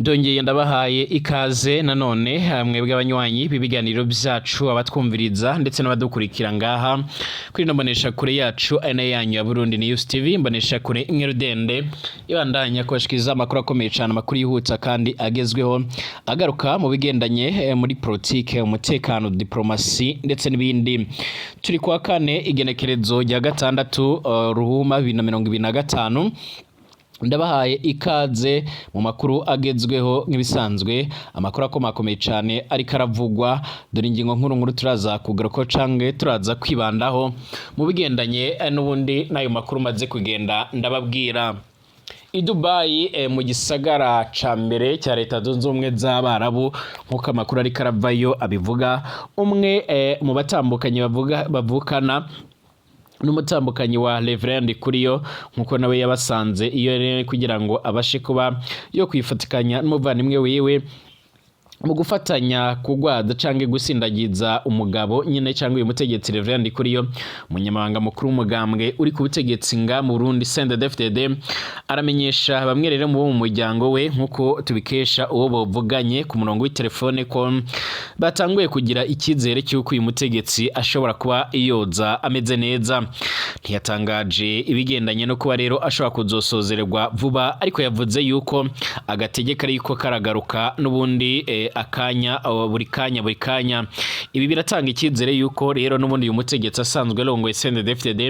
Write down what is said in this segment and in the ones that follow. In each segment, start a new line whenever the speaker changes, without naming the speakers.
Ndongeye ndabahaye ikaze nanone mwebwe abanywanyi bibiganiro byacu abatwumviriza ndetse n'abadukurikira ngaha kuri nombonesha kure yacu ana yanyu ya Burundi News TV mbonesha kure imwerudende ibandanya kwashkiza amakuru akomeye cyane amakuru yihuta kandi agezweho agaruka mu bigendanye muri politike umutekano diplomasi ndetse n'ibindi turi kwa kane igenekerezo rya gatandatu ruhuma 2025 ndabahaye ikaze mu makuru agezweho nk'ibisanzwe amakuru akomakomeye cyane ariko aravugwa dore ingingo nkuru turaza kugaruka canke turaza kwibandaho mu bigendanye n'ubundi nayo makuru maze kugenda ndababwira I Dubai mu gisagara ca mbere cya leta zunze ubumwe z'Abarabu nkuko amakuru ariko aravayo abivuga umwe mu batambukanye bavukana n'umutambukanyi wa Reverend Kuriyo nkuko nawe yabasanze iyo rene kugira ngo abashe kuba yo kwifatikanya n'umuvandimwe wiwe mu gufatanya kugwaza canke gusindagiza umugabo nyine cyangwa uyu mutegetsi Reverend Kuriyo umunyamabanga mukuru w'umugambwe uri ku butegetsi nga mu Burundi CNDD-FDD aramenyesha bamwe rero mu muryango we nkuko tubikesha uwo bovuganye ku murongo w'itelefone ko batanguye kugira ikizere cy'uko uyu mutegetsi ashobora kuba iyoza ameze neza ntiyatangaje ibigendanye no kuba rero ashobora kuzosozererwa vuba ariko yavuze yuko agategeka ariko karagaruka n'ubundi akanya buri kanya ibi biratanga ikizere yuko rero n'ubundi uyu mutegetsi asanzwe rongoye CNDD-FDD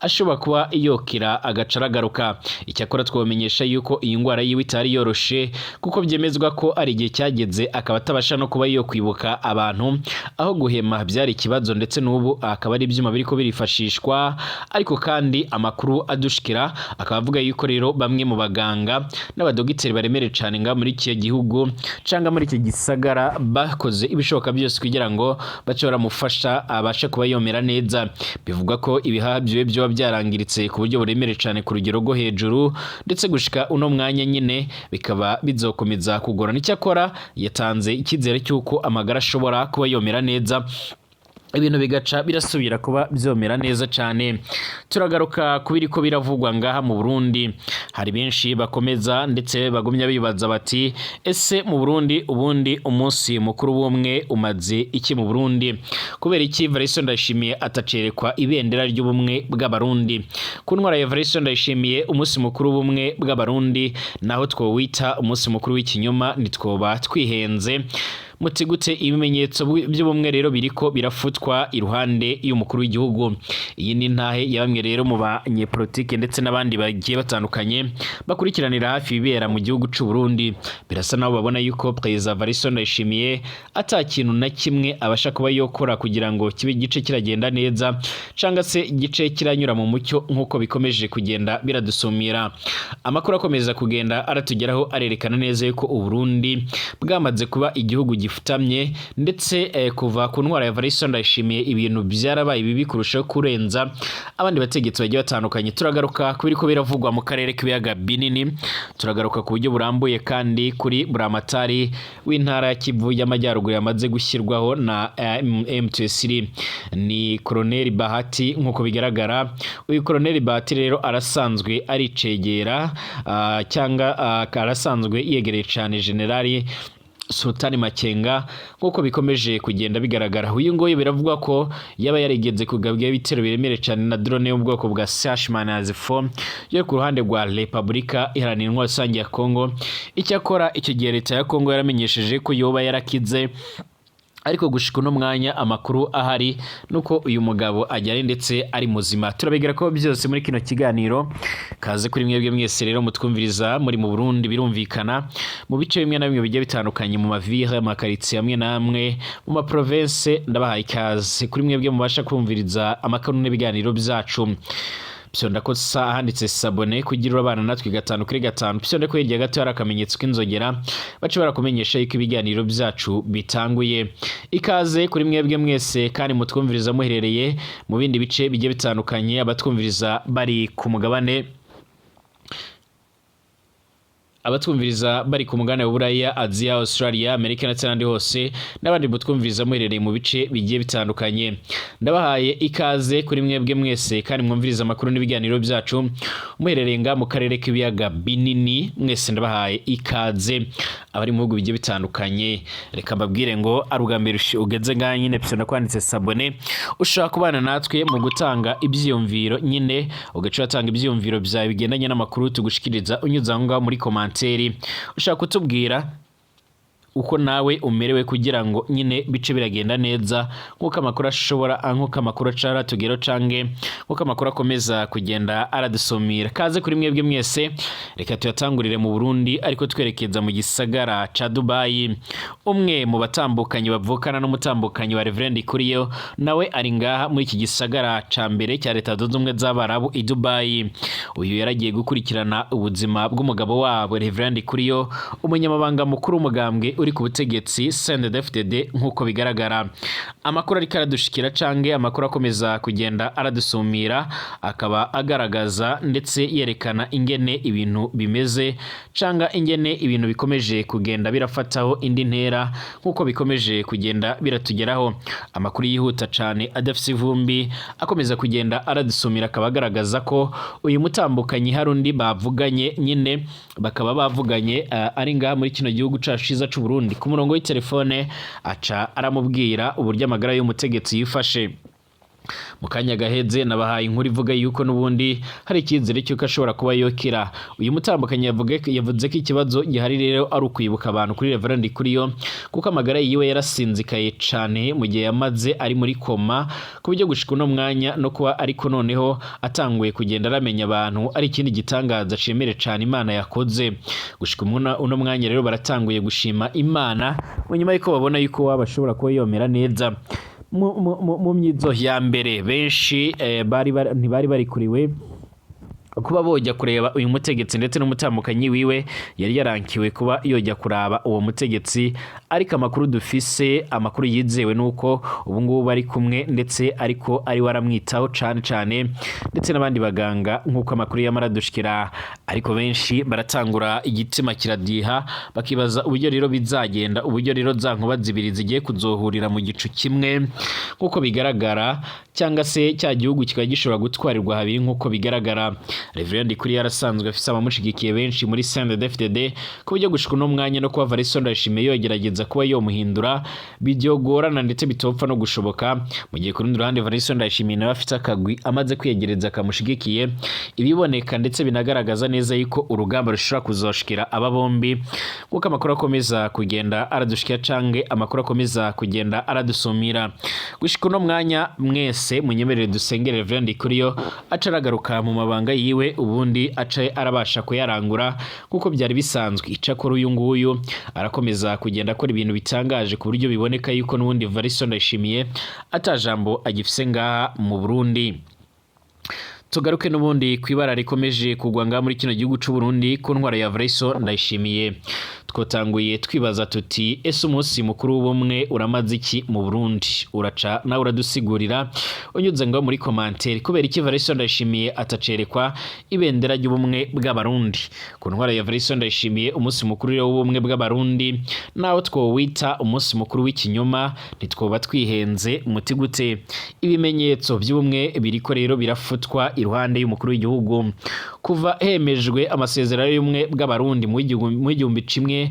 ashobora kuba iyokira agacaragaruka icyakora twamenyesha yuko iyi ngwara yiwe itari yoroshe kuko byemezwa ko ari igihe cyageze akaba atabasha no kuba yo kwibuka abantu aho guhema byari ikibazo ndetse n'ubu akaba ari ibyuma biriko birifashishwa ariko kandi amakuru adushikira akaba avuga yuko rero bamwe mu baganga n'abadogiteri baremere cyane nga muri iki gihugu canga muri iki gisagara bakoze ibishoboka byose kugira ngo bace baramufasha abashe kuba yomera neza bivuga ko ibihaha byo byarangiritse ku buryo buremere cyane ku rugero rwo hejuru ndetse gushika uno mwanya nyine bikaba bizokomeza kugorana icyakora yatanze ikizere cy'uko amagara ashobora kuba yomera neza ibintu bigaca birasubira kuba byomera neza cyane turagaruka kubiriko biravugwa ngaha mu Burundi hari benshi bakomeza ndetse bagumya bibaza bati ese mu Burundi ubundi umunsi mukuru w'umwe umaze iki mu Burundi kubera iki Evariste Ndayishimiye atacerekwa ibendera ry'ubumwe bw'abarundi ku ntwara ya Evariste Ndayishimiye umunsi mukuru w'ubumwe bw'abarundi naho twowita umunsi mukuru w'ikinyoma nitwoba twihenze mutigute ibimenyetso by'ubumwe rero biriko birafutwa iruhande y'umukuru w'igihugu iyi ni ntahe yabamwe rero mu banyepolitike ndetse n'abandi bagiye batandukanye bakurikiranira hafi ibibera mu gihugu c'u Burundi birasa naho babona yuko President Evariste Ndayishimiye atakintu na kimwe abasha kuba yokora kugira ngo kibe igice kiragenda neza canga se igice kiranyura mu mucyo nkuko bikomeje kugenda biradusumira amakuru akomeza kugenda aratugeraho arerekana neza yuko u Burundi bwamaze kuba igihugu futamye ndetse kuva ku ntwara ya Evariste Ndayishimiye ibintu byarabaye bibi kurushaho kurenza abandi bategetsi bagiye batandukanye turagaruka kubiriko biravugwa mu karere k'ibiyaga binini turagaruka ku buryo burambuye kandi kuri Buramatari w'intara ya Kivu y'Amajyaruguru yamaze gushyirwaho na M23 ni Colonel Bahati nkuko bigaragara uyu Colonel Bahati rero arasanzwe aricegera cyangwa arasanzwe yegereye cyane generali Sultani Makenga nkuko bikomeje kugenda bigaragara uyu ngoye biravugwa ko yaba yarigeze kugabwa ibitero biremere cyane na drone yo mu bwoko bwa Sashmanaz4 yo ku ruhande rwa Republika Iharanira Intwaro Rusange ya Kongo icyakora icyo gihe leta ya Kongo yaramenyesheje ko yoba yarakize ariko gushika uno mwanya amakuru ahari nuko uyu mugabo ajyari ndetse ari muzima turabegera ko byose muri kino kiganiro kaze kuri mwebwe mwese rero mutwumviriza muri mu Burundi birumvikana mu bice bimwe na bimwe bigiye bitandukanye mu mavire amakaritsiye amwe namwe mu ma province ndabahaye kaze kuri mwebwe mubasha kumviriza amakuru n'ibiganiro byacu Psonda ko handitse sabone kugira abana natwe 5/5 psonda ko hirya gato yarakamenyetso k'inzogera bace barakumenyesha yuko ibiganiro byacu bitanguye ikaze kuri mwebwe mwese kandi mutwumviriza muherereye mu bindi bice bigiye bitandukanye abatwumviriza bari ku mugabane abatwumviriza bari ku mugabane wa Buraya, Aziya, Australia, Amerika ndetse n'andi hose n'abandi mutwumviriza muherereye mu bice bigiye bitandukanye. Ndabahaye ikaze kuri mwebwe mwese kandi mwumviriza amakuru n'ibiganiro byacu muherereye nga mu karere k'ibiyaga binini, mwese ndabahaye ikaze abari mu bihugu bigiye bitandukanye. Reka mbabwire ngo arugambere ugeze nga nyine psona kwanditse sabone ushaka kubana natwe mu gutanga ibyiyumviro nyine ugaca atanga ibyiyumviro byawe bigendanye n'amakuru tugushikiriza unyuza ngo muri comment ushaka kutubwira uko nawe umerewe kugira ngo nyine bice biragenda neza nkuko amakuru ashobora nkuko amakuru acara tugero cange nkuko amakuru akomeza kugenda aradusomira. Kaze kuri mwebwe mwese, reka tuyatangurire mu Burundi ariko twerekeza mu gisagara ca Dubai. Umwe mu batambukanye bavukana n'umutambukanyi wa Reverend Ikuriyo nawe ari ngaha muri iki gisagara ca mbere cya Leta Zunze Ubumwe z'Abarabu i Dubai. Uyu yaragiye gukurikirana ubuzima bw'umugabo wabo Reverend Ikuriyo, umunyamabanga mukuru w'umugambwe uri ku butegetsi CNDD-FDD nkuko bigaragara. Amakuru ariko aradushikira cange amakuru akomeza kugenda aradusumira akaba agaragaza ndetse yerekana ingene ibintu bimeze canga ingene ibintu bikomeje kugenda birafataho indi ntera nkuko bikomeje kugenda biratugeraho. Amakuru yihuta cane adafise ivumbi akomeza kugenda aradusumira akaba agaragaza ko uyu mutambukanyi harundi bavuganye nyine bakaba bavuganye ari ngaha muri kino gihugu cacu ciza c'u Burundi. Ku murongo w'itelefone aca aramubwira uburyo amagara y'umutegetsi yifashe. Mukanya gaheze nabahaye inkuru ivuga yuko nubundi hari ikizere cyuko ashobora kuba yokira. Uyu mutambukanye yavuze ko ikibazo gihari rero ari ukwibuka abantu kuri Reverend Ikuriyo kuko amagara yiwe yarasinzikaye cane mu gihe yamaze ari muri koma ku buryo gushika no mwanya no kuba ariko noneho atanguye kugenda aramenya abantu ari ikindi gitangaza cemere cane Imana yakoze. Gushika uno mwanya rero baratanguye gushima Imana nyuma yuko babona yuko wabashobora kuba yomera neza. Mu myizo ya mbere benshi ntibari barikuriwe kuba bojya kureba uyu mutegetsi ndetse n'umutambukanyi wiwe yari yarankiwe kuba yojya kuraba uwo mutegetsi, ariko amakuru dufise amakuru yizewe nuko ubu ngubu bari kumwe ndetse ariko ari waramwitaho cane ndetse n'abandi baganga nkuko amakuru yamaradushikira. Ariko benshi baratangura igitima kiradiha bakibaza uburyo rero bizagenda, uburyo rero za nkuba zibiri zigiye kuzohurira mu gicu kimwe nkuko bigaragara cyangwa se cya gihugu kikaba gishobora gutwarirwa habiri nkuko bigaragara. Reverend Ikuriyo yarasanzwe afise abamushigikiye benshi muri CNDD-FDD ku buryo gushika no mwanya no kuba Variston Ndayishimiye yogerageza kuba yomuhindura bidyogorana ndetse bitopfa no gushoboka. Mu gihe ku rundi ruhande Variston Ndayishimiye nawe afite akagwi amaze kwiyegereza akamushigikiye, ibiboneka ndetse binagaragaza neza yuko urugamba rushobora kuzoshikira aba bombi kuko amakuru akomeza kugenda aradushikira cange amakuru akomeza kugenda aradusumira. Gushika no mwanya mwese munyemerere dusengere Reverend Ikuriyo acaragaruka mu mabanga yiwe ubundi acaye arabasha kuyarangura kuko byari bisanzwe. Icakora uyu nguyu arakomeza kugenda akora ibintu bitangaje ku buryo biboneka yuko n'ubundi Variston Ndayishimiye atajambo agifise ngaha mu Burundi. Tugaruke n'ubundi kwibara rikomeje kugwa nga muri kino gihugu c'u Burundi ku ntwara ya Variston Ndayishimiye. Twotanguye twibaza tuti ese umunsi mukuru w'ubumwe uramaze iki mu Burundi? Uraca nawe uradusigurira unyuze ngo muri commentaire kubera iki Variston Ndayishimiye atacerekwa ibendera ry'ubumwe bw'abarundi. Ku ntwara ya Variston Ndayishimiye umunsi mukuru w'ubumwe bw'abarundi nawo twowita umunsi mukuru w'ikinyoma nitwoba twihenze umuti gute. Ibimenyetso by'ubumwe biriko rero birafutwa iruhande y'umukuru w'igihugu kuva hemejwe amasezerano y'umwe bw'abarundi mu 1991.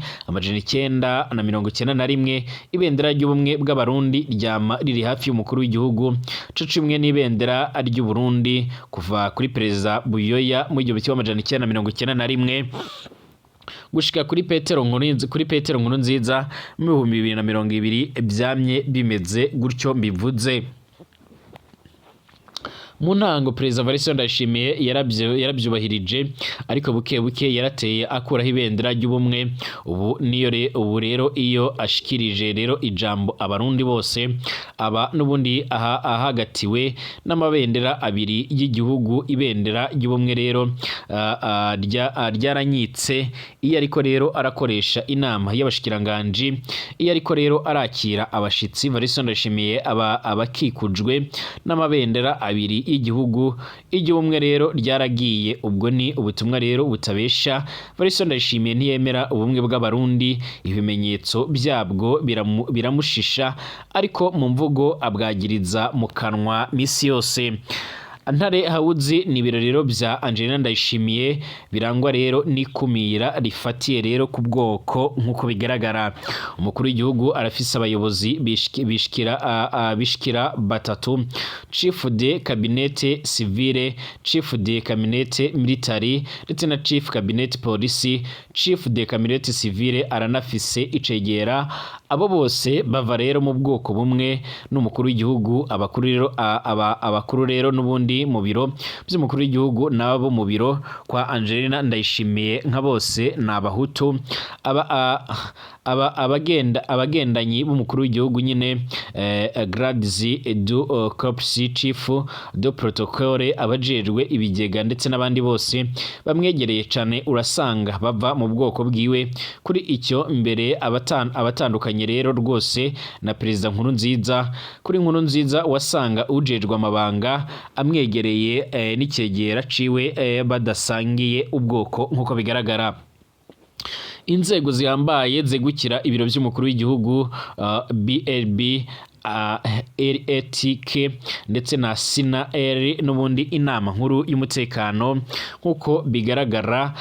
Ibendera ry'ubumwe bw'abarundi ryama riri hafi y'umukuru w'igihugu co cimwe n'ibendera ry'u Burundi kuva kuri Perezida Buyoya mu 1991 gushika kuri Petero Nkurunziza mu 2020 byamye bimeze gutyo mbivuze. Mu ntango Perezida Variston Ndayishimiye yarabyubahirije ariko buke yarateye akuraho ibendera ry'ubumwe. Ubu rero iyo ashikirije rero ijambo abarundi bose aba nubundi ahagatiwe n'amabendera abiri y'igihugu. Ibendera ry'ubumwe rero ryaranyitse iyo ariko rero arakoresha inama y'abashikiranganji, iyo ariko rero arakira abashitsi. Evariste Ndayishimiye abakikujwe n'amabendera abiri y'igihugu. Iry'ubumwe rero ryaragiye, ubwo ni ubutumwa rero butabesha. Evariste Ndayishimiye ntiyemera ubumwe bw'abarundi, ibimenyetso byabwo biramushisha, ariko mu mvugo abwagiriza mu kanwa misi yose. Ntare hawuzi ni ibirorero bya Angelina Ndayishimiye birangwa rero n'ikumira rifatiye rero ku bwoko nk'uko bigaragara. Umukuru w'igihugu arafise abayobozi bishikira batatu: Chief de Cabinet Civile, Chief de Cabinet Military ndetse na Chief Cabinet Police. Chief de Cabinet Civile aranafise icegera. Abo bose bava rero mu bwoko bumwe n'umukuru w'igihugu. Abakuru rero n'ubundi mu biro by'umukuru w'igihugu nabo mu biro kwa Angelina Ndayishimiye nka bose ni abahutu. Abagendanyi b'umukuru w'igihugu nyine grades du corps chief de protocole, abajejwe ibigega ndetse n'abandi bose bamwegereye cyane urasanga bava mu bwoko bwiwe. Kuri icyo mbere abatandukanye rero rwose na Perezida Nkurunziza. Kuri Nkurunziza wasanga ujejwe amabanga amwegereye n'icyegera ciwe badasangiye ubwoko nk'uko bigaragara. Inzego zihambaye zegukira ibiro by'umukuru w'igihugu BLB, RATK ndetse na SINAR n'ubundi inama nkuru y'umutekano nk'uko bigaragara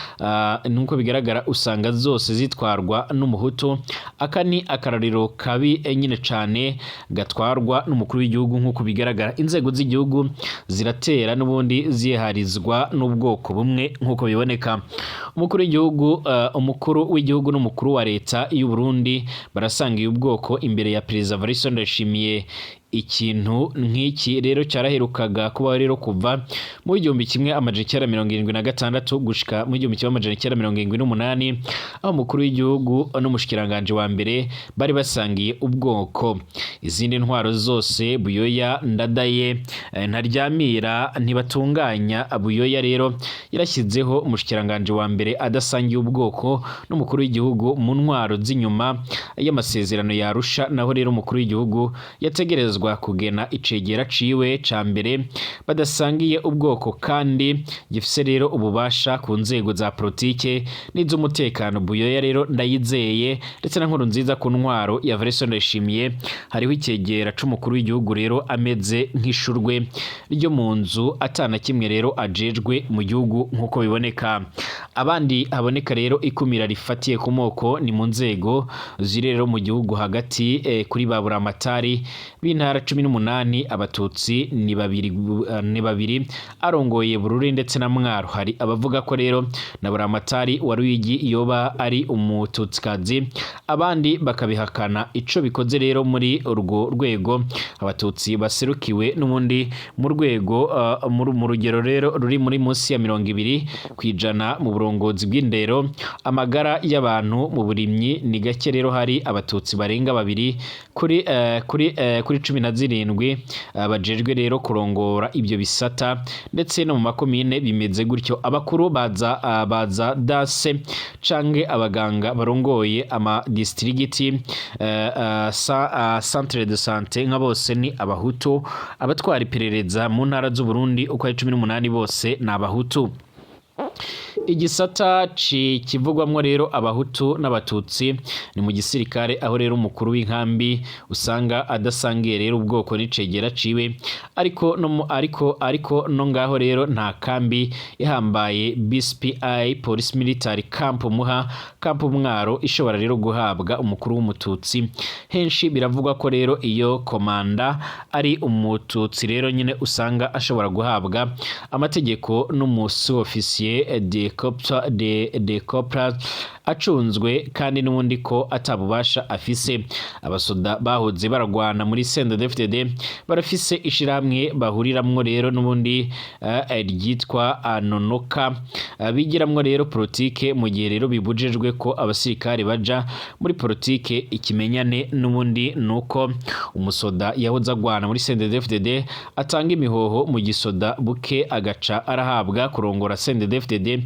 usanga zose zitwarwa n'umuhutu. Aka ni akarariro kabi nyine cyane gatwarwa n'umukuru w'igihugu nk'uko bigaragara. Inzego z'igihugu ziratera n'ubundi ziharizwa n'ubwoko bumwe nk'uko biboneka. Umukuru w'igihugu n'umukuru wa leta y'u Burundi barasangiye ubwoko imbere ya Perezida Evariste Ndayishimiye. Ikintu nk'iki rero cyaraherukaga kuba rero kuva mu 1976 gushika mu 1978, aho umukuru w'igihugu n'umushikiranganje wa mbere bari basangiye ubwoko. Izindi ntwaro zose Buyoya, Ndadaye, Ntaryamira ntibatunganya. Buyoya rero yarashyizeho umushikiranganje wa mbere adasangiye ubwoko n'umukuru w'igihugu mu ntwaro z'inyuma y'amasezerano ya Arusha. Naho rero umukuru w'igihugu yategerezwa kugena icegera ciwe ca mbere badasangiye ubwoko kandi gifise rero ububasha ku nzego za politike n'iz'umutekano. Buyoya rero Ndayizeye ndetse na Nkurunziza ku ntwaro ya Evariste Ndayishimiye hariho icegera c'umukuru w'igihugu rero ameze nk'ishurwe ryo mu nzu atana kimwe rero ajejwe mu gihugu nk'uko biboneka. Abandi haboneka rero ikumira rifatiye ku moko ni mu nzego ziri rero mu gihugu hagati kuri baburamatari b'intara 18 abatutsi ni babiri arongoye Bururi ndetse na Mwaro. Hari abavuga ko rero na buramatari wa Ruyigi yoba ari umututsikazi, abandi bakabihakana. Ico bikoze rero muri urwo rwego abatutsi baserukiwe n'ubundi mu rwego mu rugero rero ruri muri munsi ya 20% mu burongozi bw'indero. Amagara y'abantu mu burimyi ni gake rero hari abatutsi barenga babiri kuri 17 bajejwe rero kurongora ibyo bisata, ndetse no mu makomine bimeze gutyo. Abakuru baza dase canke abaganga barongoye ama districti centre de santé nka bose ni abahutu. Abatwara iperereza mu ntara z'u Burundi uko ari 18 bose ni abahutu. Igisata kivugwamwo rero abahutu n'abatutsi ni mu gisirikare, aho rero umukuru w'inkambi usanga adasangiye rero ubwoko n'icegera ciwe. Ariko no ngaho rero nta kambi ihambaye BSPI Police Military Camp Mwaro ishobora rero guhabwa umukuru w'umututsi. Henshi biravugwa ko rero iyo komanda ari umututsi rero nyine usanga ashobora guhabwa amategeko n'umusu officier de de Copra acunzwe kandi n'ubundi ko atabubasha afise. Abasoda bahoze baragwana muri CNDD-FDD barafise ishiramwe bahuriramwo rero n'ubundi ryitwa Anonoka bigiramwo rero politike, mu gihe rero bibujejwe ko abasirikare baja muri politike. Ikimenyane n'ubundi nuko umusoda yahoze agwana muri CNDD-FDD atanga imihoho mu gisoda buke agaca arahabwa kurongora CNDD-FDD.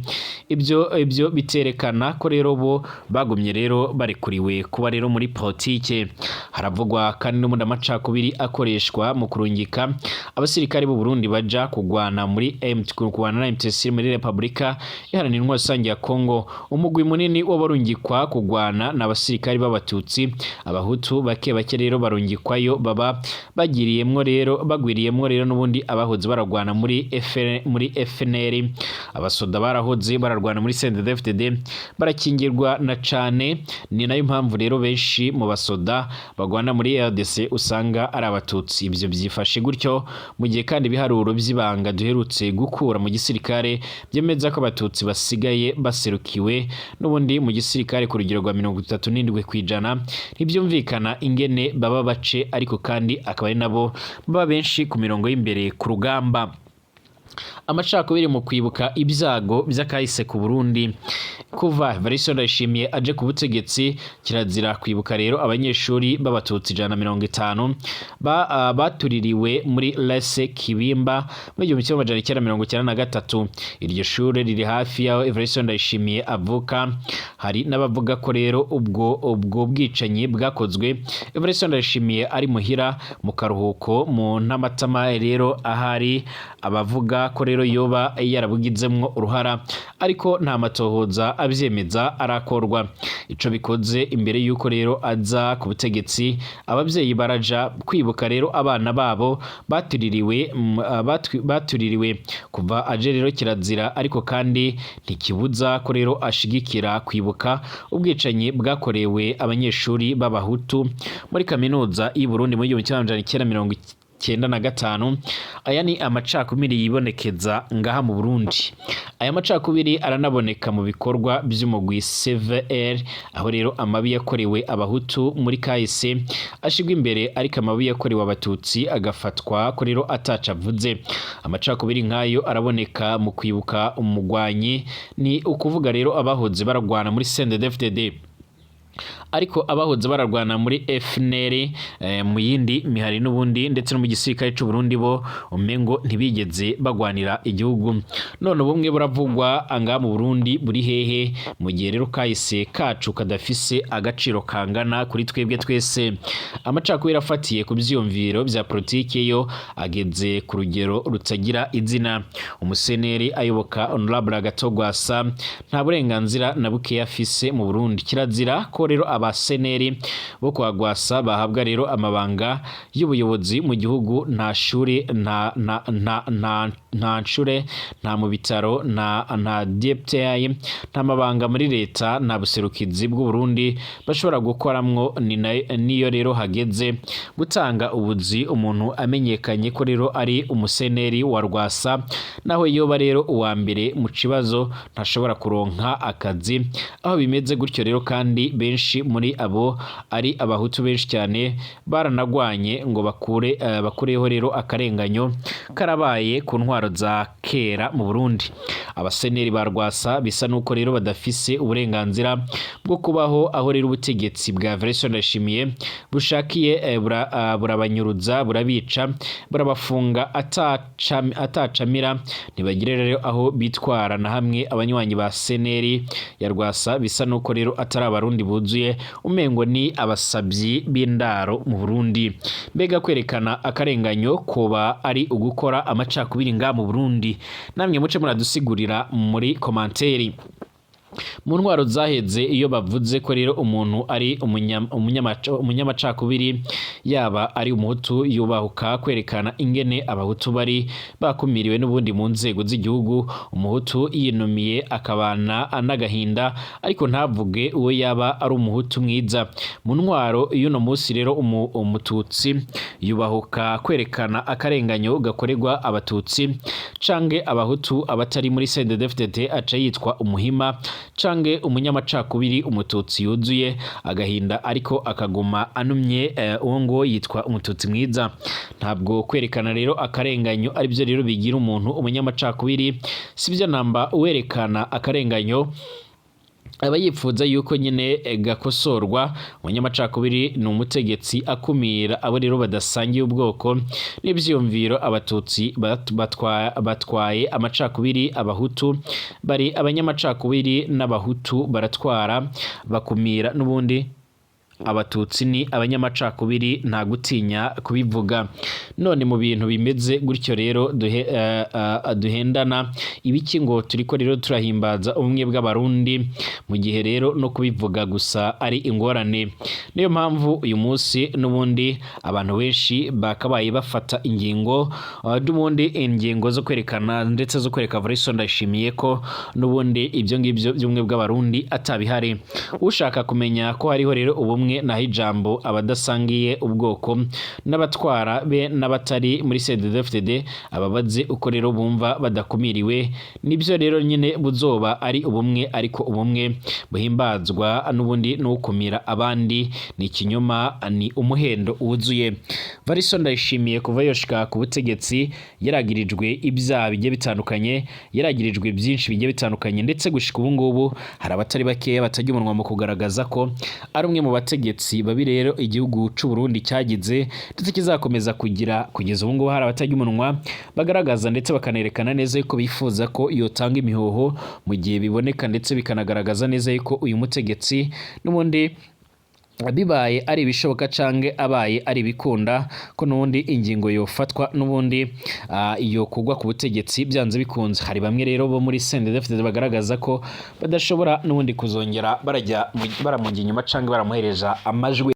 Ibyo biterekana ko rero bo bagumye rero barekuriwe kuba rero muri politike. Haravugwa kandi n'ubundi amacakubiri akoreshwa mu kurungika abasirikare b'u Burundi baja kugwana muri kugwana na MTC muri Republika Iharanira Intwaro Rusange ya Kongo. Umugwi munini w'abarungikwa kugwana n'abasirikare b'abatutsi, abahutu bake rero barungikwayo baba bagwiriyemwo rero n'ubundi abahoze baragwana muri FNL. Abasoda barahoze bararwana muri CNDD-FDD barakingirwa na cane, ni nayo mpamvu rero benshi mu basoda bagwana muri RDC usanga ari abatutsi. Ivyo byifashe gutyo mu gihe kandi biharuro by'ibanga duherutse gukura mu gisirikare byemeza ko abatutsi basigaye baserukiwe n'ubundi mu gisirikare ku rugero rwa 37%. Ntibyumvikana ingene baba bace, ariko kandi akaba ari nabo baba benshi ku mirongo y'imbere ku rugamba. Amacakubiri mu kwibuka ibyago by'akahise ku Burundi. Kuva Evariste Ndayishimiye aje ku butegetsi, kirazira kwibuka rero abanyeshuri b'abatutsi 150 batuririwe muri Lise Kibimba mu 1993. Iryo shure riri hafi yaho Evariste Ndayishimiye avuka. Hari n'abavuga ko rero ubwo bwicanyi bwakozwe Evariste Ndayishimiye ari muhira mu karuhuko mu Ntamatama. Rero ahari abavuga ko rero yoba yarabugizemwo uruhara, ariko nta matohoza abyemeza arakorwa. Ico bikoze imbere yuko rero aza ku butegetsi, abavyeyi baraja kwibuka rero abana babo batuririwe kuva aje rero kirazira, ariko kandi ntikibuza ko rero ashigikira kwibuka ubwicanyi bwakorewe abanyeshuri b'abahutu muri kaminuza y'u Burundi mu 1995. Aya ni amacakubiri yibonekeza ngaha mu Burundi. Aya macakubiri aranaboneka mu bikorwa by'umugwi CVR, aho rero amabi yakorewe abahutu muri kahise ashigwa imbere, ariko amabi yakorewe abatutsi agafatwa ko rero atacavuze. Amacakubiri nk'ayo araboneka mu kwibuka umugwanyi, ni ukuvuga rero abahoze baragwana muri CNDD-FDD, ariko abahoze bararwana muri FNL mu yindi mihari n'ubundi ndetse no mu gisirikare cy'u Burundi bo umengo ntibigeze bagwanira igihugu. None ubumwe buravugwa anga mu Burundi buri hehe, mu gihe rero kahise kacu kadafise agaciro kangana kuri twebwe twese. Amacakubiri afatiye ku byiyumviro bya politike yo ageze ku rugero rutagira izina. Umuseneri ayoboka Honorable Gatogwasa nta burenganzira na buke yafise mu Burundi. Kirazira ko rero abaseneri bo kwagwasa bahabwa rero amabanga y'ubuyobozi mu gihugu. Nta shure nta nshure nta mu bitaro nta DPTI nta mabanga muri leta, nta buserukizi bw'u Burundi bashobora gukoramwo. Niyo rero hageze gutanga ubuzi, umuntu amenyekanye ko rero ari umuseneri wa Rwasa, naho yoba rero uwa mbere mu kibazo ntashobora kuronka akazi. Aho bimeze gutyo rero kandi benshi muri abo ari abahutu benshi cyane baranagwanye ngo bakureho rero akarenganyo karabaye ku ntwaro za kera mu Burundi. Abaseneri ba Rwasa bisa nuko rero badafise uburenganzira bwo kubaho, aho rero ubutegetsi bwa Evariste Ndayishimiye bushakiye burabanyuruza, burabica, burabafunga atacamira, ntibagire rero aho bitwara na hamwe. Abanywanyi ba seneri ya Rwasa bisa nuko rero atari abarundi buzuye, umengo ni abasabyi b'indaro mu Burundi. Mbega kwerekana akarenganyo koba ari ugukora amacakubiri nga mu Burundi? Namwe muce muradusigurira muri komanteri. mu ntwaro zaheze iyo bavuze ko rero umuntu ari umunyamacakubiri yaba ari umuhutu yubahuka kwerekana ingene abahutu bari bakumiriwe n'ubundi mu nzego z'igihugu, umuhutu yinumiye akabana n'agahinda ariko ntavuge uwo yaba ari umuhutu mwiza. Mu ntwaro y'uno munsi rero umututsi yubahuka kwerekana akarenganyo gakorerwa abatutsi canke abahutu abatari muri CNDD-FDD aca yitwa umuhima cange umunyamacakubiri, umututsi yuzuye agahinda ariko akaguma anumye uwo ngo yitwa umututsi mwiza. Ntabwo kwerekana rero akarenganyo ari byo rero bigira umuntu umunyamacakubiri, sibyo namba werekana akarenganyo aba yifuza yuko nyine gakosorwa. Umunyamacakubiri ni umutegetsi akumira abo rero badasangiye ubwoko n'ivyumviro. Abatutsi batwaye amacakubiri, abahutu bari abanyamacakubiri n'abahutu baratwara bakumira n'ubundi abatutsi ni abanyamacakubiri nta gutinya kubivuga. None mu bintu bimeze gutyo rero duhendana ibiki ngo turiko rero turahimbaza ubumwe bw'abarundi mu gihe rero no kubivuga gusa ari ingorane. Niyo mpamvu uyu munsi n'ubundi abantu benshi bakabaye bafata ingingo n'ubundi ingingo zo kwerekana ndetse zo kwereka Varisson Ndayishimiye ko n'ubundi ibyo ngibyo by'ubumwe bw'abarundi atabihari. Ushaka kumenya ko hariho rero ubumwe naho ijambo abadasangiye ubwoko n'abatwara be n'abatari muri CNDD-FDD ababaze uko rero bumva badakumiriwe, nibyo rero nyine buzoba ari ubumwe, ariko ubumwe buhimbazwa n'ubundi n'ukumira abandi ni ikinyoma, ni umuhendo wuzuye. Varisson Ndayishimiye kuva yoshika ku butegetsi yaragirijwe ibyaha bigiye bitandukanye, yaragirijwe byinshi bigiye bitandukanye, ndetse gushika ubu ngubu hari abatari bakeya batajya umunwa mu kugaragaza ko ari umwe mu bategetsi babi rero igihugu c'u Burundi cyagize ndetse kizakomeza kugira. Kugeza ubu ngubu hari abatajya umunwa bagaragaza ndetse bakanerekana neza yuko bifuza ko yotanga imihoho mu gihe biboneka, ndetse bikanagaragaza neza yuko uyu mutegetsi n'ubundi bibaye ari ibishoboka cange abaye ari bikunda ko n'ubundi ingingo yofatwa n'ubundi iyo kugwa ku butegetsi byanze bikunze. Hari bamwe rero bo muri CNDD-FDD bagaragaza ko badashobora n'ubundi kuzongera baramungira inyuma cange baramuhereza amajwi.